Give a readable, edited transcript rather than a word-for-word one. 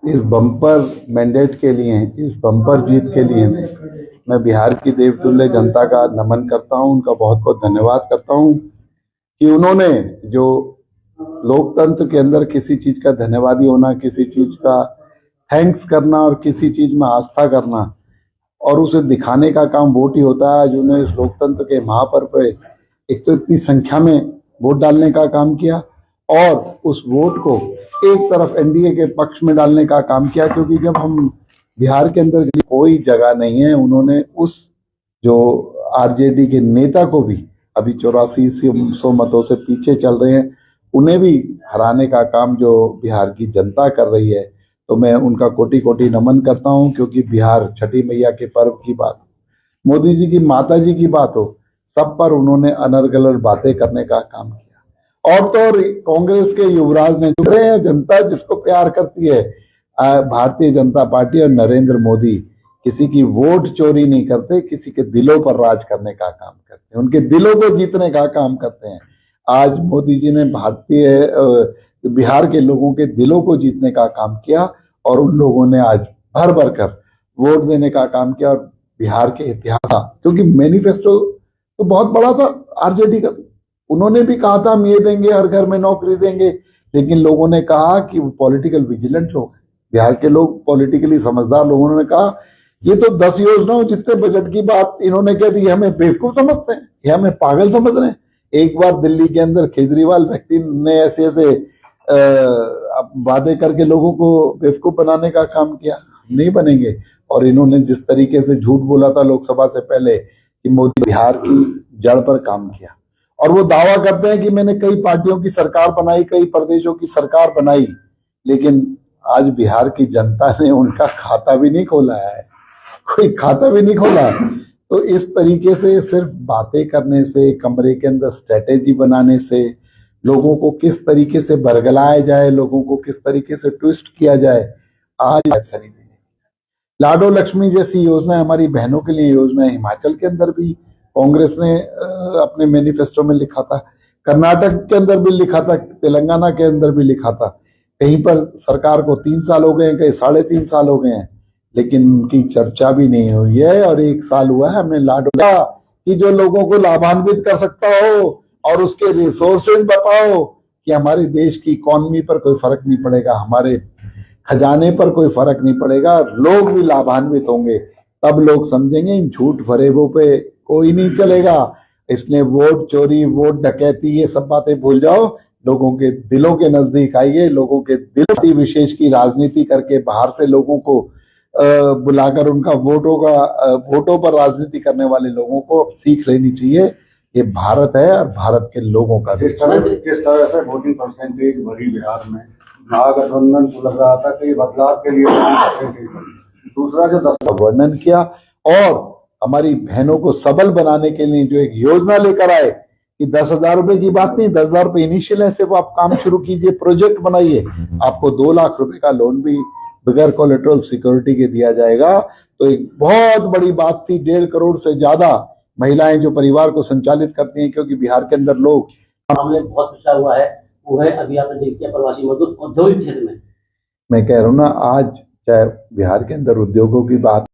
इस bumper mandate के लिए, इस बम्पर जीत के लिए मैं बिहार की देवतुल्य जनता का नमन करता हूं, उनका बहुत बहुत धन्यवाद करता हूं कि उन्होंने जो लोकतंत्र के अंदर किसी चीज का धन्यवादी होना, किसी चीज का थैंक्स करना और किसी चीज में आस्था करना और उसे दिखाने का काम वोट ही होता है। आज उन्होंने इस लोकतंत्र के महापर्व पे एक तो इतनी संख्या में वोट डालने का काम किया और उस वोट को एक तरफ एनडीए के पक्ष में डालने का काम किया, क्योंकि जब हम बिहार के अंदर कोई जगह नहीं है, उन्होंने उस जो आरजेडी के नेता को भी अभी 8400 मतों से पीछे चल रहे हैं, उन्हें भी हराने का काम जो बिहार की जनता कर रही है, तो मैं उनका कोटि कोटि नमन करता हूं। क्योंकि बिहार छठी मैया के पर्व की बात, मोदी जी की माता जी की बात हो, सब पर उन्होंने अनर्गल बातें करने का काम किया। और तो कांग्रेस के युवराज ने जुड़ रहे हैं, जनता जिसको प्यार करती है, भारतीय जनता पार्टी और नरेंद्र मोदी किसी की वोट चोरी नहीं करते, किसी के दिलों पर राज करने का काम करते हैं, उनके दिलों को जीतने का काम करते हैं। आज मोदी जी ने बिहार के लोगों के दिलों को जीतने का काम किया और उन लोगों ने आज भर भर कर वोट देने का काम किया। और बिहार के इतिहास, क्योंकि मैनिफेस्टो तो बहुत बड़ा था आरजेडी का, उन्होंने भी कहा था हम ये देंगे, हर घर में नौकरी देंगे, लेकिन लोगों ने कहा कि वो पॉलिटिकल विजिलेंट लोग हैं, बिहार के लोग पॉलिटिकली समझदार लोगों ने कहा ये तो 10 योजनाओं जितने बजट की बात इन्होंने कह दी, हमें बेवकूफ समझते हैं, ये हमें पागल समझ रहे हैं। एक बार दिल्ली के अंदर केजरीवाल व्यक्ति ने ऐसे वादे करके लोगों को बेवकूफ बनाने का काम किया, नहीं बनेंगे। और इन्होंने जिस तरीके से झूठ बोला था लोकसभा से पहले कि मोदी बिहार की जड़ पर काम किया, और वो दावा करते हैं कि मैंने कई पार्टियों की सरकार बनाई, कई प्रदेशों की सरकार बनाई, लेकिन आज बिहार की जनता ने उनका खाता भी नहीं खोला है, कोई खाता भी नहीं खोला है। तो इस तरीके से सिर्फ बातें करने से, कमरे के अंदर स्ट्रेटेजी बनाने से, लोगों को किस तरीके से बरगलाया जाए, लोगों को किस तरीके से ट्विस्ट किया जाए, आज अच्छा नहीं देंगे। लाडो लक्ष्मी जैसी योजना हमारी बहनों के लिए योजना है, हिमाचल के अंदर भी कांग्रेस ने अपने मैनिफेस्टो में लिखा था, कर्नाटक के अंदर भी लिखा था, तेलंगाना के अंदर भी लिखा था। कहीं पर सरकार को 3 साल हो गए, कहीं 3.5 साल हो गए हैं, लेकिन उनकी चर्चा भी नहीं हुई है। और 1 साल हुआ है हमने लाडो कि जो लोगों को लाभान्वित कर सकता हो और उसके रिसोर्सेज बताओ कि हमारे देश की इकोनॉमी पर कोई फर्क नहीं पड़ेगा, हमारे खजाने पर कोई फर्क नहीं पड़ेगा, लोग भी लाभान्वित होंगे, तब लोग समझेंगे। इन झूठ फरेबों पे कोई नहीं चलेगा। इसलिए वोट चोरी, वोट डकैती, ये सब बातें भूल जाओ, लोगों के दिलों के नजदीक आइए, लोगों के दिल विशेष की राजनीति करके बाहर से लोगों को बुलाकर उनका वोटों पर राजनीति करने वाले लोगों को सीख लेनी चाहिए। ये भारत है और भारत के लोगों का। किस तरह से वोटिंग परसेंटेज बढ़ी बिहार में, महागठबंधन को लग रहा था कि बदलाव के लिए दूसरा जो वर्णन किया, और हमारी बहनों को सबल बनाने के लिए जो एक योजना लेकर आए कि 10,000 रुपए की बात नहीं, 10,000 रुपए इनिशियल है, सिर्फ आप काम शुरू कीजिए, प्रोजेक्ट बनाइए, आपको 2 लाख रुपए का लोन भी बगैर कोलेटरल सिक्योरिटी के दिया जाएगा। तो एक बहुत बड़ी बात थी। 1.5 करोड़ से ज्यादा महिलाएं जो परिवार को संचालित करती हैं, क्योंकि बिहार के अंदर लोग मामले बहुत पिछड़ा हुआ है, वो है अभी आपने जिक्र किया प्रवासी मजदूर औद्योगिक क्षेत्र में। मैं कह रहा हूँ ना, आज चाहे बिहार के अंदर उद्योगों की बात